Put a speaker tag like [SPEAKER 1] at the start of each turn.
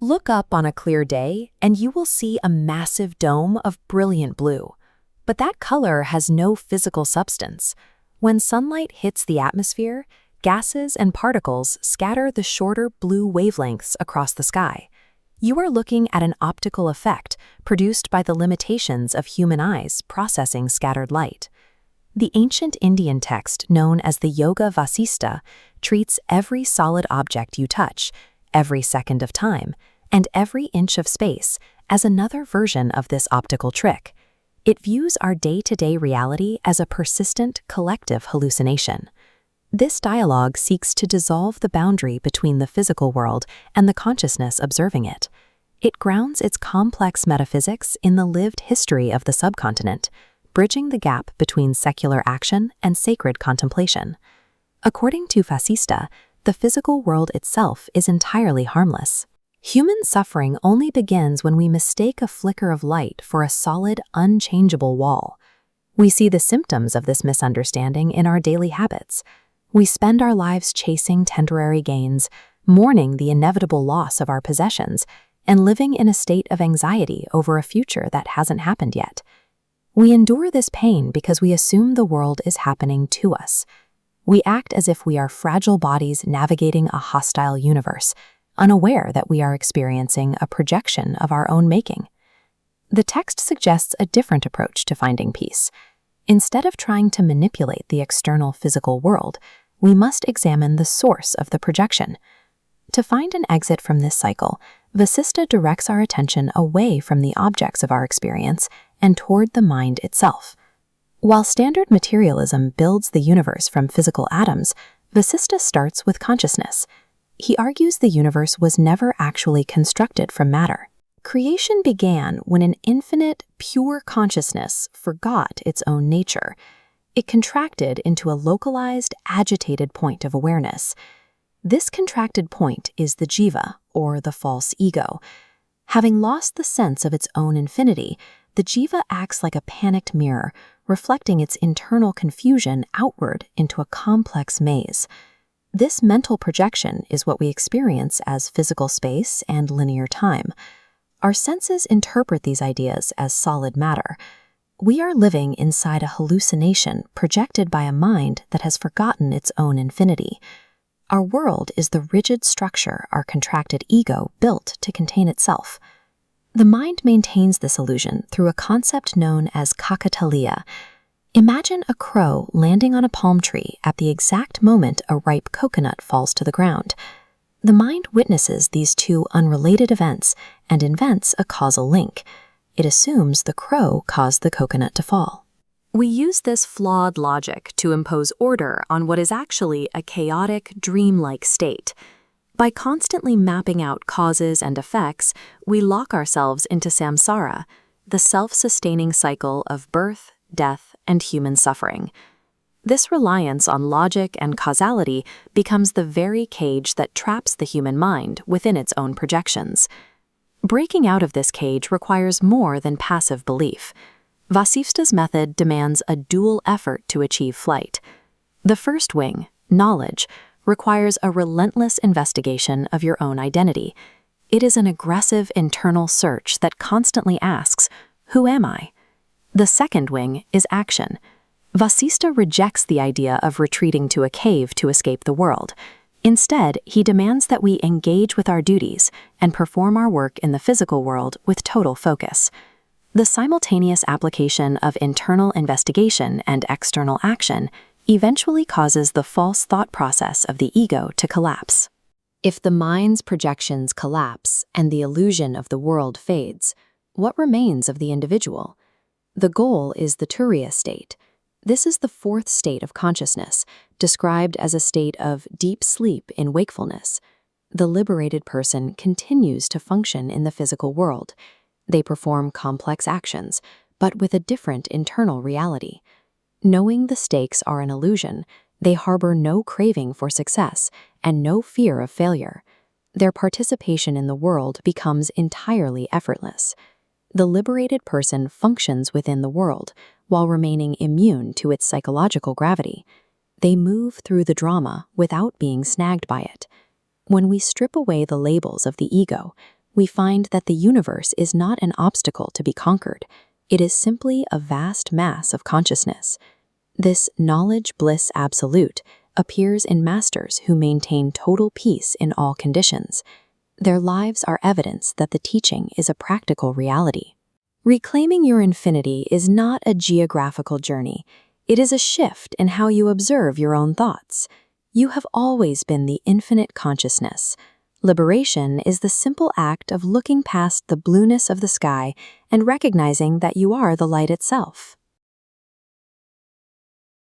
[SPEAKER 1] Look up on a clear day and you will see a massive dome of brilliant blue. But that color has no physical substance. When sunlight hits the atmosphere, gases and particles scatter the shorter blue wavelengths across the sky. You are looking at an optical effect produced by the limitations of human eyes processing scattered light. The ancient Indian text known as the Yoga Vasistha treats every solid object you touch, every second of time, and every inch of space as another version of this optical trick. It views our day-to-day reality as a persistent, collective hallucination. This dialogue seeks to dissolve the boundary between the physical world and the consciousness observing it. It grounds its complex metaphysics in the lived history of the subcontinent, bridging the gap between secular action and sacred contemplation. According to Vasistha, the physical world itself is entirely harmless. Human suffering only begins when we mistake a flicker of light for a solid, unchangeable wall. We see the symptoms of this misunderstanding in our daily habits. We spend our lives chasing temporary gains, mourning the inevitable loss of our possessions, and living in a state of anxiety over a future that hasn't happened yet. We endure this pain because we assume the world is happening to us. We act as if we are fragile bodies navigating a hostile universe, unaware that we are experiencing a projection of our own making. The text suggests a different approach to finding peace. Instead of trying to manipulate the external physical world, we must examine the source of the projection. To find an exit from this cycle, Vasistha directs our attention away from the objects of our experience and toward the mind itself. While standard materialism builds the universe from physical atoms, Vasistha starts with consciousness. He argues the universe was never actually constructed from matter. Creation began when an infinite, pure consciousness forgot its own nature. It contracted into a localized, agitated point of awareness. This contracted point is the Jiva, or the false ego. Having lost the sense of its own infinity, the Jiva acts like a panicked mirror, reflecting its internal confusion outward into a complex maze. This mental projection is what we experience as physical space and linear time. Our senses interpret these ideas as solid matter. We are living inside a hallucination projected by a mind that has forgotten its own infinity. Our world is the rigid structure our contracted ego built to contain itself. The mind maintains this illusion through a concept known as kakataliya. Imagine a crow landing on a palm tree at the exact moment a ripe coconut falls to the ground. The mind witnesses these two unrelated events and invents a causal link. It assumes the crow caused the coconut to fall. We use this flawed logic to impose order on what is actually a chaotic, dreamlike state. By constantly mapping out causes and effects, we lock ourselves into samsara, the self-sustaining cycle of birth, death, and human suffering. This reliance on logic and causality becomes the very cage that traps the human mind within its own projections. Breaking out of this cage requires more than passive belief. Vasistha's method demands a dual effort to achieve flight. The first wing, knowledge, requires a relentless investigation of your own identity. It is an aggressive internal search that constantly asks, "Who am I?" The second wing is action. Vasistha rejects the idea of retreating to a cave to escape the world. Instead, he demands that we engage with our duties and perform our work in the physical world with total focus. The simultaneous application of internal investigation and external action eventually causes the false thought process of the ego to collapse. If the mind's projections collapse and the illusion of the world fades, what remains of the individual? The goal is the turiya state. This is the fourth state of consciousness, described as a state of deep sleep in wakefulness. The liberated person continues to function in the physical world. They perform complex actions, but with a different internal reality. Knowing the stakes are an illusion, they harbor no craving for success and no fear of failure. Their participation in the world becomes entirely effortless. The liberated person functions within the world while remaining immune to its psychological gravity. They move through the drama without being snagged by it. When we strip away the labels of the ego, we find that the universe is not an obstacle to be conquered. It is simply a vast mass of consciousness. This knowledge bliss absolute appears in masters who maintain total peace in all conditions. Their lives are evidence that the teaching is a practical reality. Reclaiming your infinity is not a geographical journey. It is a shift in how you observe your own thoughts. You have always been the infinite consciousness. Liberation is the simple act of looking past the blueness of the sky and recognizing that you are the light itself.